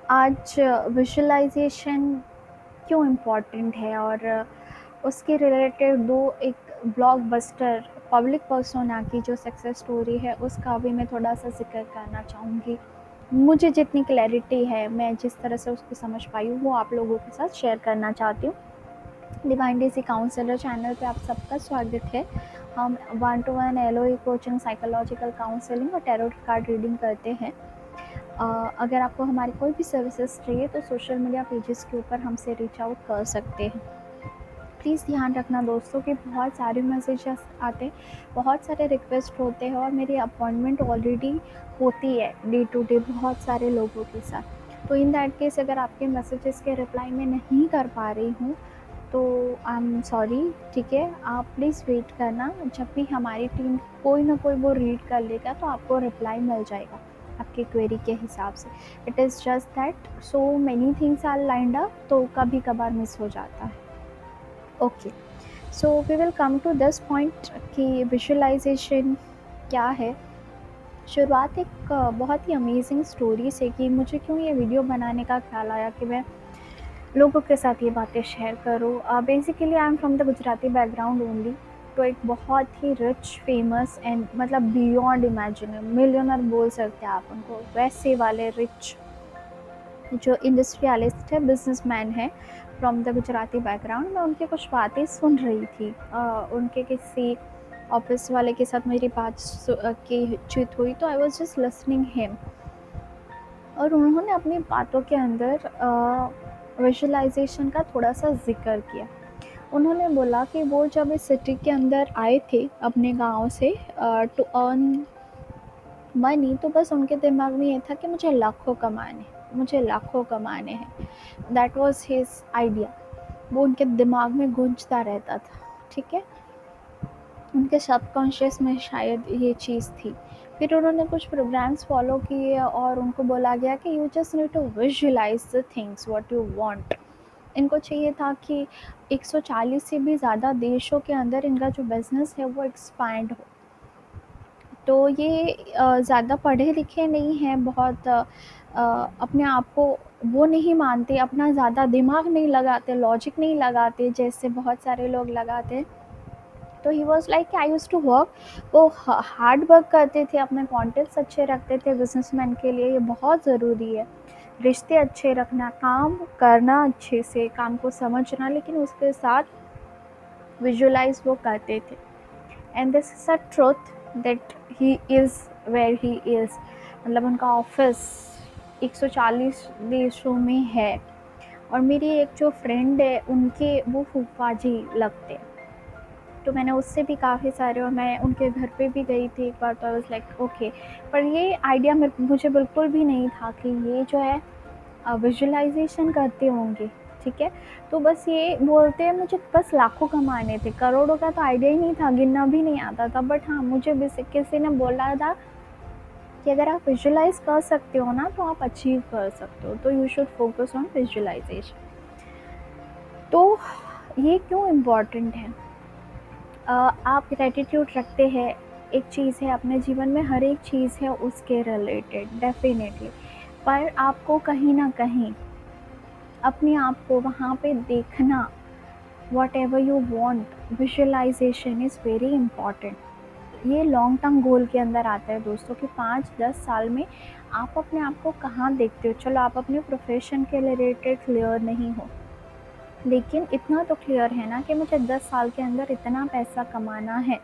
आज विजुअलाइजेशन क्यों इम्पोर्टेंट है और उसके रिलेटेड दो एक ब्लॉकबस्टर पब्लिक पर्सोना की जो सक्सेस स्टोरी है उसका भी मैं थोड़ा सा जिक्र करना चाहूँगी। मुझे जितनी क्लैरिटी है, मैं जिस तरह से उसको समझ पाई हूँ वो आप लोगों के साथ शेयर करना चाहती हूँ। डिवाइन डेज़ी काउंसलर चैनल पे आप सबका स्वागत है। हम 1-to-1 LOE coaching, psychological counselling और टैरो कार्ड रीडिंग करते हैं। अगर आपको हमारी कोई भी सर्विसेज चाहिए तो सोशल मीडिया पेजेस के ऊपर हमसे रीच आउट कर सकते हैं। प्लीज़ ध्यान रखना दोस्तों कि बहुत सारे मैसेजेस आते हैं, बहुत सारे रिक्वेस्ट होते हैं और मेरी अपॉइंटमेंट ऑलरेडी होती है डे टू डे बहुत सारे लोगों के साथ। तो इन दैट केस अगर आपके मैसेजेस के रिप्लाई मैं नहीं कर पा रही हूँ तो आई एम सॉरी, ठीक है। आप प्लीज़ वेट करना, जब भी हमारी टीम कोई ना कोई वो रीड कर लेगा तो आपको रिप्लाई मिल जाएगा आपकी क्वेरी के हिसाब से। It is just that so many things are lined up, तो कभी कभार मिस हो जाता है। Okay, so we will come to this point कि विजुअलाइजेशन क्या है। शुरुआत एक बहुत ही अमेजिंग स्टोरी से कि मुझे क्यों ये वीडियो बनाने का ख्याल आया कि मैं लोगों के साथ ये बातें शेयर करूँ। Basically I am from the Gujarati background only. तो एक बहुत ही रिच, फेमस एंड मतलब बियॉन्ड इमेजिनर मिलियनर बोल सकते हैं आप उनको, वैसे वाले रिच जो इंडस्ट्रियलिस्ट है, बिजनेसमैन है फ्रॉम द गुजराती बैकग्राउंड। मैं उनकी कुछ बातें सुन रही थी। उनके किसी ऑफिस वाले के साथ मेरी बात की चित हुई, तो I was just listening him. और उन्होंने अपनी बातों के अंदर विजुअलाइजेशन का थोड़ा सा जिक्र किया। उन्होंने बोला कि वो जब इस सिटी के अंदर आए थे अपने गांव से टू अर्न मनी, तो बस उनके दिमाग में ये था कि मुझे लाखों कमाने हैं। That was his idea. वो उनके दिमाग में गूंजता रहता था, ठीक है। उनके सबकॉन्शियस में शायद ये चीज़ थी। फिर उन्होंने कुछ प्रोग्राम्स फॉलो किए और उनको बोला गया कि you just need to visualise the things what you want. इनको चाहिए था कि 140 से भी ज़्यादा देशों के अंदर इनका जो बिज़नेस है वो एक्सपैंड हो। तो ये ज़्यादा पढ़े लिखे नहीं हैं, बहुत अपने आप को वो नहीं मानते, अपना ज़्यादा दिमाग नहीं लगाते, लॉजिक नहीं लगाते जैसे बहुत सारे लोग लगाते हैं। तो he was like I use to work. वो हार्ड वर्क करते थे, अपने कॉन्टेक्ट्स अच्छे रखते थे। बिजनेसमैन के लिए ये बहुत ज़रूरी है, रिश्ते अच्छे रखना, काम करना अच्छे से, काम को समझना, लेकिन उसके साथ विजुअलाइज वो करते थे। And this is a truth that he is where he is. मतलब उनका ऑफिस 140 देशों में है। और मेरी एक जो फ्रेंड है उनके वो फूफा जी लगते हैं, तो मैंने उससे भी काफ़ी सारे, और मैं उनके घर पे भी गई थी एक बार। तो आई वाज लाइक ओके, पर ये आइडिया मुझे बिल्कुल भी नहीं था कि ये जो है विजुअलाइजेशन करते होंगे, ठीक है। तो बस ये बोलते हैं मुझे बस लाखों कमाने थे, करोड़ों का तो आइडिया ही नहीं था, गिनना भी नहीं आता था। बट हाँ, मुझे किसी ने बोला था कि अगर आप विजुअलाइज कर सकते हो ना तो आप अचीव कर सकते हो, तो you should focus on visualisation. तो ये क्यों इम्पॉर्टेंट है? आप ग्रैटिट्यूड रखते हैं, एक चीज़ है अपने जीवन में, हर एक चीज़ है उसके रिलेटेड डेफिनेटली। पर आपको कहीं ना कहीं अपने आप को वहाँ पे देखना, whatever you want, visualisation is very important. ये लॉन्ग टर्म गोल के अंदर आता है दोस्तों कि 5-10 साल में आप अपने आप को कहाँ देखते हो। चलो आप अपने प्रोफेशन के रिलेटेड क्लियर नहीं हो, लेकिन इतना तो क्लियर है ना कि मुझे 10 साल के अंदर इतना पैसा कमाना है,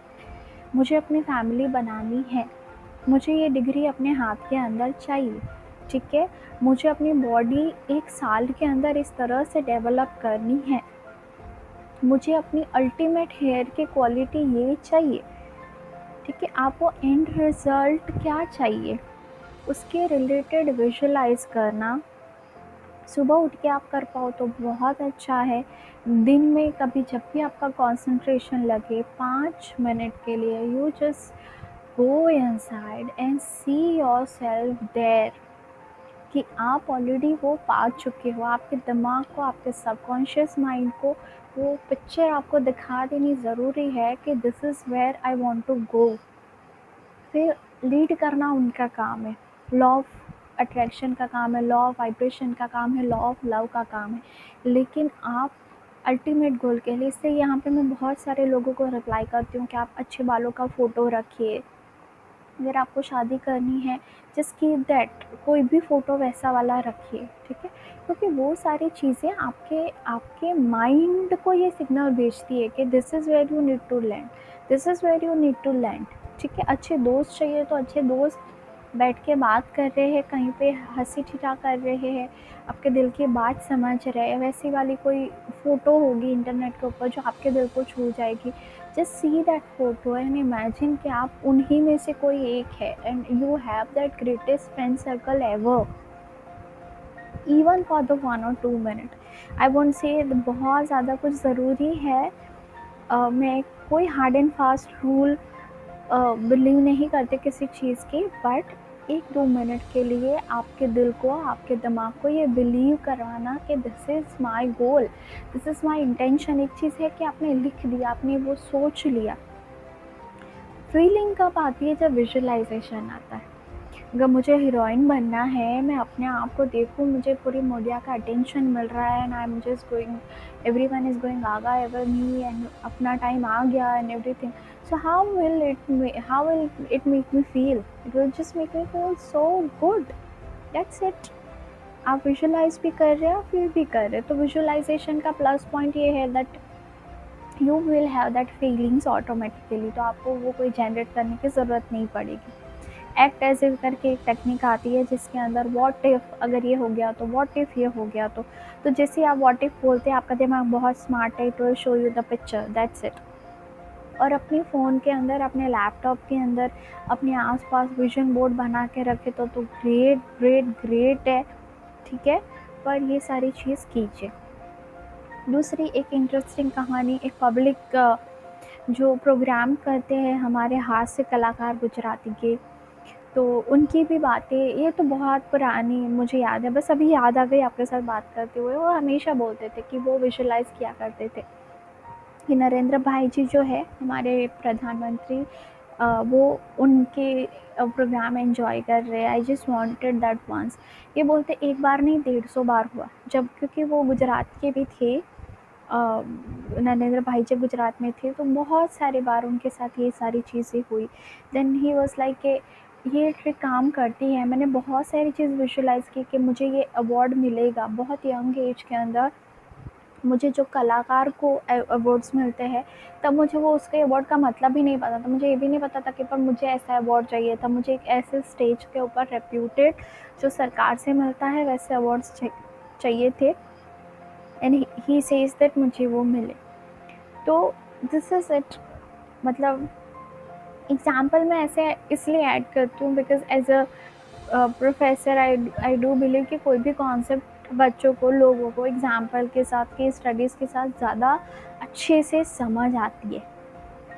मुझे अपनी फैमिली बनानी है, मुझे ये डिग्री अपने हाथ के अंदर चाहिए, ठीक है। मुझे अपनी बॉडी 1 साल के अंदर इस तरह से डेवलप करनी है, मुझे अपनी अल्टीमेट हेयर की क्वालिटी ये चाहिए, ठीक है। आपको एंड रिज़ल्ट क्या चाहिए उसके रिलेटेड विजुअलाइज करना, सुबह उठ के आप कर पाओ तो बहुत अच्छा है। दिन में कभी जब भी आपका कंसंट्रेशन लगे 5 मिनट के लिए, you just go inside and see yourself there कि आप ऑलरेडी वो पा चुके हो। आपके दिमाग को, आपके सबकॉन्शियस माइंड को वो पिक्चर आपको दिखा देनी ज़रूरी है कि this is where I want to go. फिर लीड करना उनका काम है। लॉ ऑफ अट्रैक्शन का काम है, लॉ ऑफ वाइब्रेशन का काम है, लॉ ऑफ लव का काम है। लेकिन आप अल्टीमेट गोल के लिए, इससे यहाँ पे मैं बहुत सारे लोगों को रिप्लाई करती हूँ कि आप अच्छे बालों का फ़ोटो रखिए। अगर आपको शादी करनी है, जस्ट कीप दैट, कोई भी फ़ोटो वैसा वाला रखिए, ठीक है? क्योंकि वो सारी चीज़ें आपके आपके माइंड को ये सिग्नल भेजती है कि this is where you need to land, this is where you need to land, ठीक है? अच्छे दोस्त चाहिए तो अच्छे दोस्त बैठ के बात कर रहे हैं, कहीं पे हँसी ठिठा कर रहे हैं, आपके दिल की बात समझ रहे हैं, वैसी वाली कोई फ़ोटो होगी इंटरनेट के ऊपर जो आपके दिल को छू जाएगी। Just see that photo and imagine कि आप उन्हीं में से कोई एक है and you have that greatest friend circle ever, even for the 1 or 2 minute. I won't say बहुत ज़्यादा कुछ ज़रूरी है। मैं कोई hard and fast rule believe नहीं करते किसी चीज़ की, बट 1-2 मिनट के लिए आपके दिल को, आपके दिमाग को ये बिलीव करवाना कि this is my goal, this is my intention. एक चीज़ है कि आपने लिख दिया, आपने वो सोच लिया। फीलिंग कब आती है? जब विजुअलाइजेशन आता है। अगर मुझे हीरोइन बनना है, मैं अपने आप को देखूँ, मुझे पूरी मीडिया का अटेंशन मिल रहा है and I am just going, everyone is going Gaga ever me and अपना टाइम आ गया and everything. So how will it make me feel? It will just make me feel so good, that's it. आप visualise भी कर रहे हो, feel भी कर रहे हो। तो विजुअलाइजेशन का प्लस पॉइंट ये है that you will have that feelings automatically, तो आपको वो कोई जनरेट करने की ज़रूरत नहीं पड़ेगी। एक्ट एज इफ करके एक टेक्निक आती है जिसके अंदर व्हाट इफ़, अगर ये हो गया तो, व्हाट इफ़ ये हो गया तो जैसे आप व्हाट इफ़ बोलते हैं, आपका दिमाग बहुत स्मार्ट है, it will show you the picture, that's it. और अपने फ़ोन के अंदर, अपने लैपटॉप के अंदर अपने आसपास विजन बोर्ड बना के रखे तो ग्रेट ग्रेट ग्रेट है, ठीक है? पर ये सारी चीज़ कीजिए। दूसरी एक इंटरेस्टिंग कहानी, एक पब्लिक जो प्रोग्राम करते हैं हमारे हास्य कलाकार गुजराती के, तो उनकी भी बातें, ये तो बहुत पुरानी मुझे याद है, बस अभी याद आ गई आपके साथ बात करते हुए। वो हमेशा बोलते थे कि वो विजुअलाइज़ किया करते थे कि नरेंद्र भाई जी जो है हमारे प्रधानमंत्री, वो उनके प्रोग्राम एंजॉय कर रहे हैं, I just wanted that once. ये बोलते एक बार नहीं 150 बार हुआ, जब क्योंकि वो गुजरात के भी थे, नरेंद्र भाई जब गुजरात में थे तो बहुत सारे बार उनके साथ ये सारी चीज़ें हुई। देन ही वाज लाइक कि ये ट्रिक काम करती है। मैंने बहुत सारी चीज़ विजुअलाइज़ की कि मुझे ये अवार्ड मिलेगा। बहुत यंग एज के अंदर मुझे जो कलाकार को अवार्ड्स मिलते हैं, तब मुझे वो उसके अवार्ड का मतलब ही नहीं पता था। मुझे ये भी नहीं पता था कि पर मुझे ऐसा अवार्ड चाहिए था। मुझे एक ऐसे स्टेज के ऊपर रेप्यूटेड जो सरकार से मिलता है वैसे अवार्ड्स चाहिए थे एंड ही सेज दैट मुझे वो मिले। तो दिस इज़ इट। मतलब एग्ज़ाम्पल मैं ऐसे इसलिए ऐड करती हूँ because as a professor I do believe कि कोई भी कॉन्सेप्ट बच्चों को, लोगों को एग्ज़ाम्पल के साथ, केस स्टडीज़ के साथ ज़्यादा अच्छे से समझ आती है,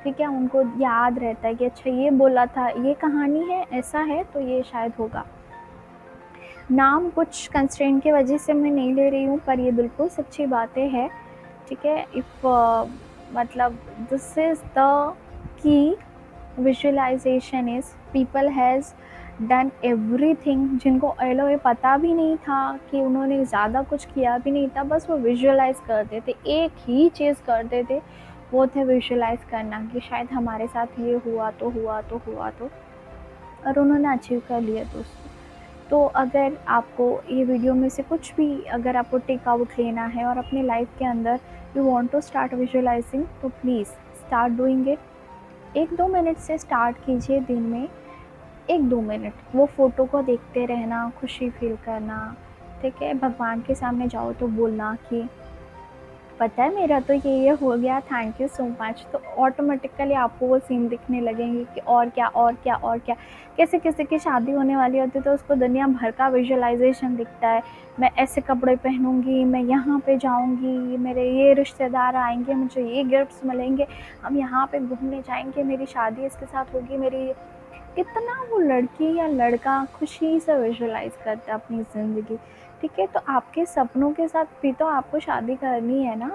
ठीक है? उनको याद रहता है कि अच्छा ये बोला था, ये कहानी है, ऐसा है तो ये शायद होगा। नाम कुछ कंस्ट्रेंट की वजह से मैं नहीं ले रही हूँ, पर ये बिल्कुल सच्ची बातें हैं, ठीक है? इफ़ मतलब this is the key visualisation is people has done everything, जिनको ये पता भी नहीं था कि उन्होंने ज़्यादा कुछ किया भी नहीं था, बस वो विजुअलाइज़ करते थे, एक ही चीज़ करते थे, वो थे विजुअलाइज़ करना कि शायद हमारे साथ ये हुआ तो हुआ तो हुआ तो, और उन्होंने अचीव कर लिया दोस्तों। तो अगर आपको ये वीडियो में से कुछ भी, अगर आपको टेक आउट लेना है और अपने लाइफ के अंदर you want to start visualizing, तो please start doing it. 1-2 minute से स्टार्ट कीजिए दिन में। 1-2 मिनट वो फ़ोटो को देखते रहना, खुशी फ़ील करना, ठीक है? भगवान के सामने जाओ तो बोलना कि पता है मेरा तो ये हो गया, थैंक यू सो मच। तो ऑटोमेटिकली आपको वो सीन दिखने लगेंगे कि और क्या और क्या और क्या। कैसे किसी की शादी होने वाली होती है तो उसको दुनिया भर का विजुअलाइजेशन दिखता है। मैं ऐसे कपड़े पहनूंगी, मैं यहाँ पे जाऊंगी, मेरे ये रिश्तेदार आएंगे, मुझे ये गिफ्ट्स मिलेंगे, हम यहाँ पे घूमने जाएंगे, मेरी शादी इसके साथ होगी, मेरी। कितना वो लड़की या लड़का खुशी से विजुअलाइज करता है अपनी ज़िंदगी, ठीक है? तो आपके सपनों के साथ भी तो आपको शादी करनी है ना,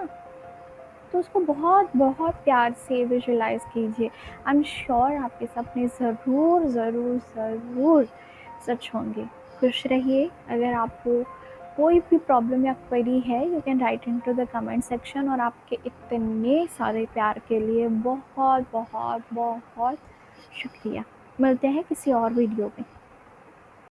तो उसको बहुत बहुत प्यार से विजुअलाइज कीजिए। आई एम श्योर आपके सपने ज़रूर ज़रूर ज़रूर सच होंगे। खुश रहिए। अगर आपको कोई भी प्रॉब्लम या क्वेरी है, you can write into the comment section. और आपके इतने सारे प्यार के लिए बहुत बहुत बहुत शुक्रिया। मिलते हैं किसी और वीडियो में।